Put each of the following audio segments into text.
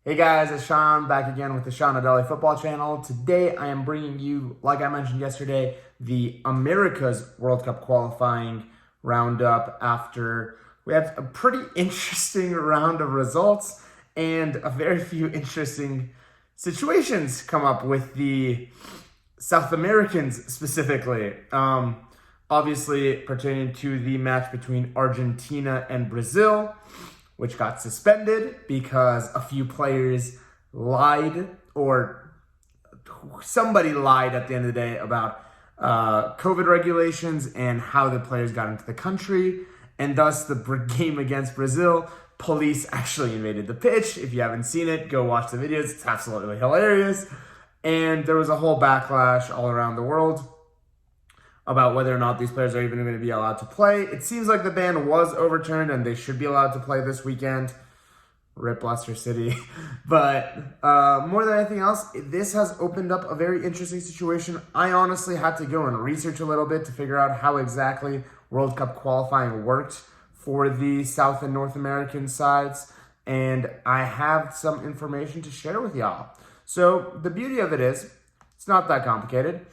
Hey guys, it's Sean back again with the Sean Adeli Football Channel. Today I am bringing you, like I mentioned yesterday, the America's World Cup qualifying roundup after we had a pretty interesting round of results and a very few interesting situations come up with the South Americans specifically. Obviously pertaining to the match between Argentina and Brazil, which got suspended because a few players lied, or somebody lied at the end of the day about COVID regulations and how the players got into the country. And thus the game against Brazil, police actually invaded the pitch. If you haven't seen it, go watch the videos. It's absolutely hilarious. And there was a whole backlash all around the world about whether or not these players are even going to be allowed to play. It seems like the ban was overturned and they should be allowed to play this weekend. Rip Leicester City. But more than anything else, this has opened up a very interesting situation. I honestly had to go and research a little bit to figure out how exactly World Cup qualifying worked for the South and North American sides. And I have some information to share with y'all. So the beauty of it is, it's not that complicated.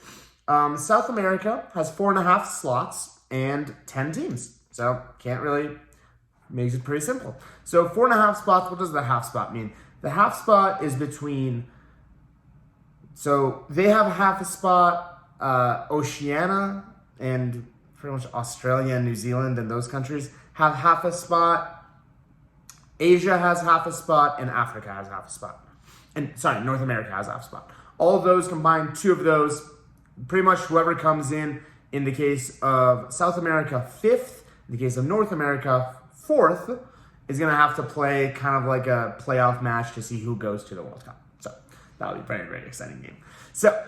South America has 4.5 slots and 10 teams. So makes it pretty simple. So 4.5 spots, what does the half spot mean? The half spot is between, so they have half a spot, Oceania and pretty much Australia and New Zealand and those countries have half a spot. Asia has half a spot and Africa has half a spot. North America has half a spot. All of those combined, 2 of those, pretty much whoever comes in the case of South America, 5th, in the case of North America, 4th, is going to have to play kind of like a playoff match to see who goes to the World Cup. So that'll be a very, very exciting game. So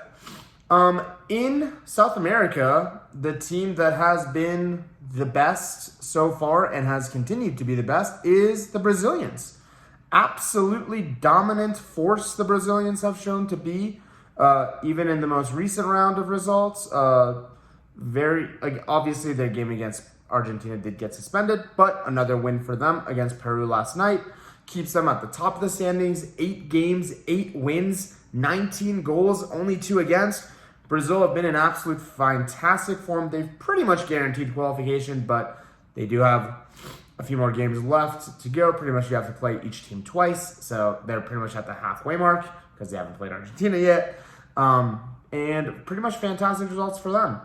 in South America, the team that has been the best so far and has continued to be the best is the Brazilians. Absolutely dominant force the Brazilians have shown to be. Even in the most recent round of results, obviously their game against Argentina did get suspended, but another win for them against Peru last night keeps them at the top of the standings. 8 games, 8 wins, 19 goals, only 2 against. Brazil have been in absolute fantastic form. They've pretty much guaranteed qualification, but they do have a few more games left to go. Pretty much you have to play each team twice, so they're pretty much at the halfway mark because they haven't played Argentina yet. And pretty much fantastic results for them.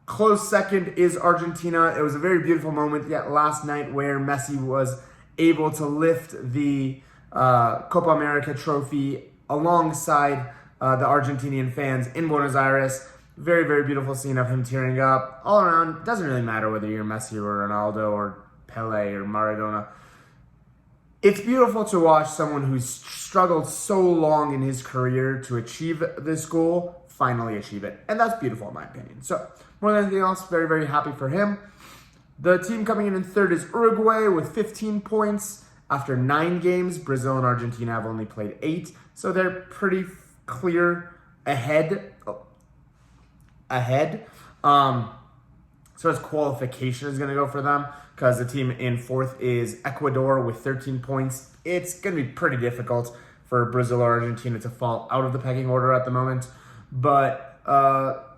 Close second is Argentina. It was a very beautiful moment yet last night where Messi was able to lift the Copa America trophy alongside the Argentinian fans in Buenos Aires. Very, very beautiful scene of him tearing up. All around, it doesn't really matter whether you're Messi or Ronaldo or Pele or Maradona. It's beautiful to watch someone who's struggled so long in his career to achieve this goal, finally achieve it. And that's beautiful in my opinion. So, more than anything else, very, very happy for him. The team coming in 3rd is Uruguay with 15 points. After 9 games, Brazil and Argentina have only played 8. So they're pretty clear ahead. So as qualification is going to go for them, because the team in 4th is Ecuador with 13 points. It's going to be pretty difficult for Brazil or Argentina to fall out of the pecking order at the moment. But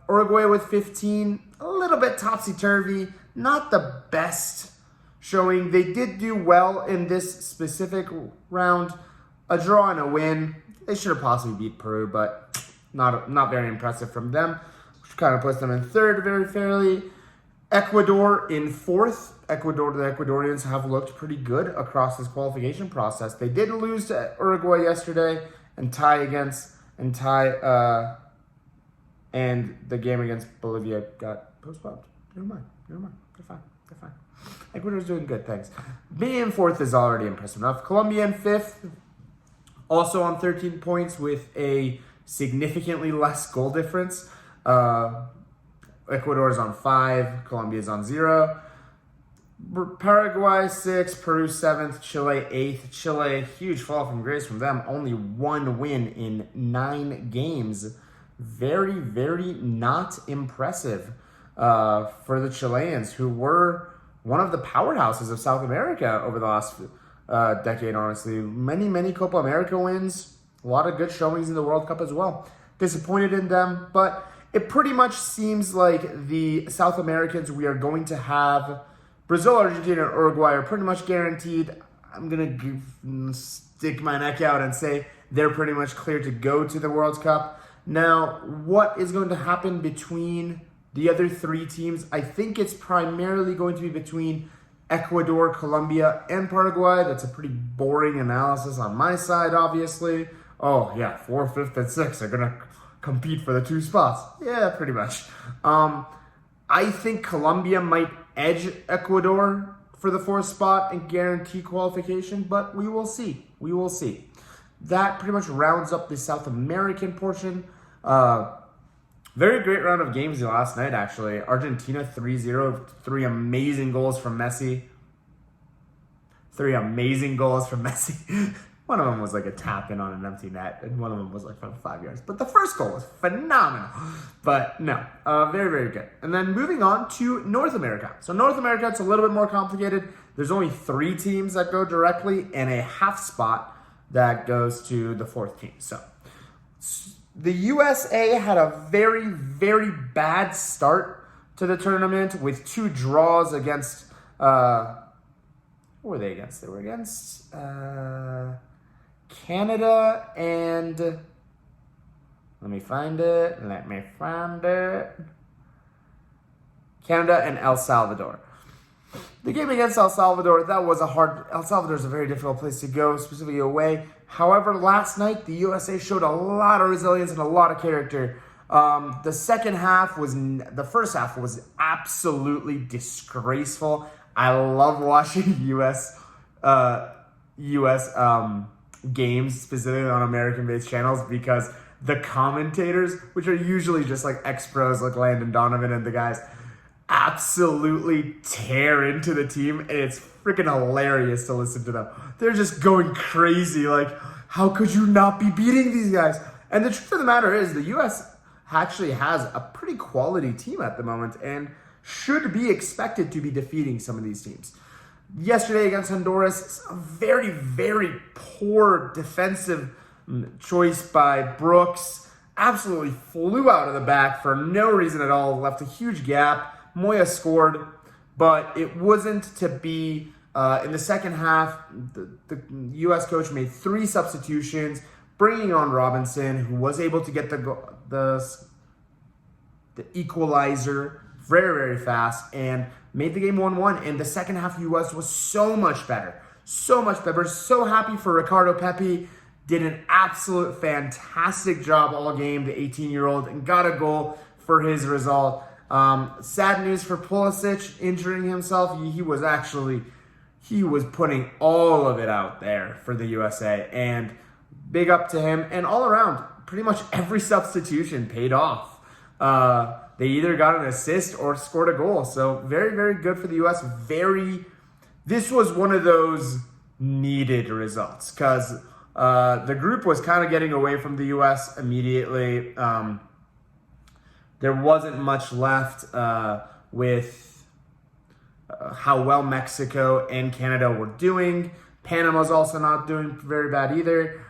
Uruguay with 15, a little bit topsy-turvy, not the best showing. They did do well in this specific round, a draw and a win. They should have possibly beat Peru, but not very impressive from them, which kind of puts them in 3rd very fairly. Ecuador in 4th. The Ecuadorians have looked pretty good across this qualification process. They did lose to Uruguay yesterday and and the game against Bolivia got postponed. Never mind. They're fine. Ecuador's doing good, thanks. Being in 4th is already impressive enough. Colombia in 5th, also on 13 points with a significantly less goal difference. Ecuador is on 5, Colombia is on 0. Paraguay 6, Peru 7th, Chile 8th. Chile, huge fall from grace from them. Only 1 win in 9 games. Very, very not impressive for the Chileans, who were one of the powerhouses of South America over the last decade, honestly. Many Copa America wins. A lot of good showings in the World Cup as well. Disappointed in them, but it pretty much seems like the South Americans we are going to have, Brazil, Argentina, and Uruguay are pretty much guaranteed. I'm going to stick my neck out and say they're pretty much clear to go to the World Cup. Now, what is going to happen between the other three teams? I think it's primarily going to be between Ecuador, Colombia, and Paraguay. That's a pretty boring analysis on my side, obviously. Oh, yeah, 4th, 5th, and 6th are going to compete for the 2 spots. Yeah, pretty much. I think Colombia might edge Ecuador for the 4th spot and guarantee qualification, but we will see. We will see. That pretty much rounds up the South American portion. Very great round of games last night, actually. Argentina 3-0, 3 amazing goals from Messi. 3 amazing goals from Messi. One of them was like a tap-in on an empty net, and one of them was like from 5 yards. But the first goal was phenomenal. But no, very good. And then moving on to North America. So North America, it's a little bit more complicated. There's only 3 teams that go directly and a half spot that goes to the 4th team. So the USA had a very bad start to the tournament with 2 draws against, who were they against? They were against Canada and, let me find it. Canada and El Salvador. The game against El Salvador, that was El Salvador is a very difficult place to go, specifically away. However, last night, the USA showed a lot of resilience and a lot of character. The first half was absolutely disgraceful. I love watching U.S. Games, specifically on American-based channels, because the commentators, which are usually just like ex-pros like Landon Donovan and the guys, absolutely tear into the team, and it's freaking hilarious to listen to them. They're just going crazy, like, how could you not be beating these guys? And the truth of the matter is, the U.S. actually has a pretty quality team at the moment and should be expected to be defeating some of these teams. Yesterday against Honduras, a very poor defensive choice by Brooks. Absolutely flew out of the back for no reason at all, left a huge gap. Moya scored, but it wasn't to be. In the second half, the U.S. coach made 3 substitutions, bringing on Robinson, who was able to get the equalizer very fast and made the game 1-1. And the second half, U.S. was so much better. So happy for Ricardo Pepi. Did an absolute fantastic job all game, the 18-year-old, and got a goal for his result. Sad news for Pulisic injuring himself. He was putting all of it out there for the USA, and big up to him. And all around, pretty much every substitution paid off. They either got an assist or scored a goal. So very good for the U.S. This was one of those needed results because the group was kind of getting away from the U.S. immediately. There wasn't much left with how well Mexico and Canada were doing. Panama's also not doing very bad either.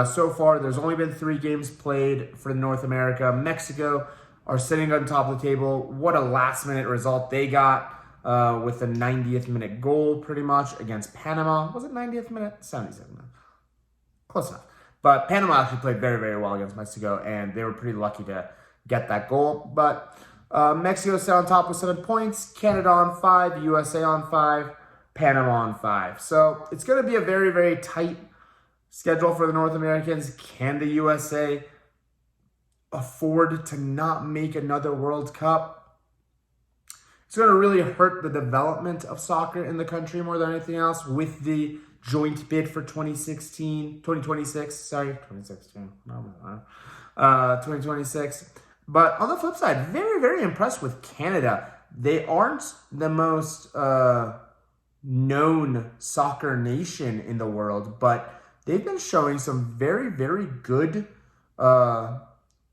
So far, there's only been 3 games played for North America. Mexico are sitting on top of the table. What a last-minute result they got with a 90th minute goal, pretty much, against Panama. Was it 90th minute? 77th minute. Close enough. But Panama actually played very well against Mexico, and they were pretty lucky to get that goal. But Mexico sat on top with 7 points, Canada on 5, USA on 5, Panama on 5. So it's going to be a very tight schedule for the North Americans. Can the USA afford to not make another World Cup? It's going to really hurt the development of soccer in the country more than anything else with the joint bid for 2016. But on the flip side, very impressed with Canada. They aren't the most known soccer nation in the world, but they've been showing some very good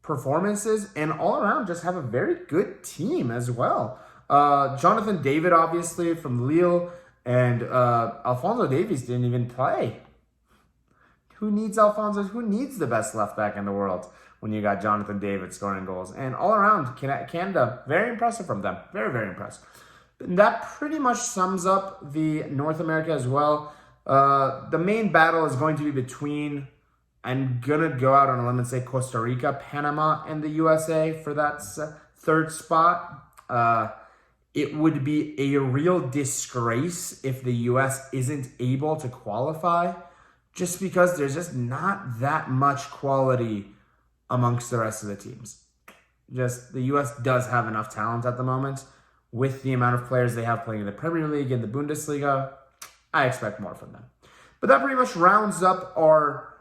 performances, and all around just have a very good team as well. Jonathan David, obviously, from Lille, And Alphonso Davies didn't even play. Who needs Alphonso? Who needs the best left back in the world when you got Jonathan David scoring goals? And all around, Canada, very impressive from them. Very, very impressive. And that pretty much sums up the North America as well. The main battle is going to be between, I'm going to go out on a limb and say Costa Rica, Panama, and the USA for that third spot. It would be a real disgrace if the US isn't able to qualify, just because there's just not that much quality amongst the rest of the teams. Just the US does have enough talent at the moment. With the amount of players they have playing in the Premier League and the Bundesliga, I expect more from them. But that pretty much rounds up our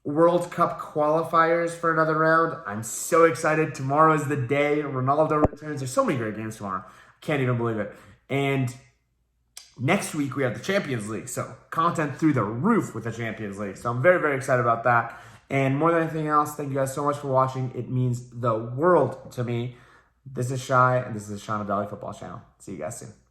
World Cup qualifiers for another round. I'm so excited. Tomorrow is the day. Ronaldo returns. There's so many great games tomorrow. I can't even believe it. And next week we have the Champions League. So content through the roof with the Champions League. So I'm very, very excited about that. And more than anything else, thank you guys so much for watching. It means the world to me. This is Shai, and this is the Sean Adali Football Channel. See you guys soon.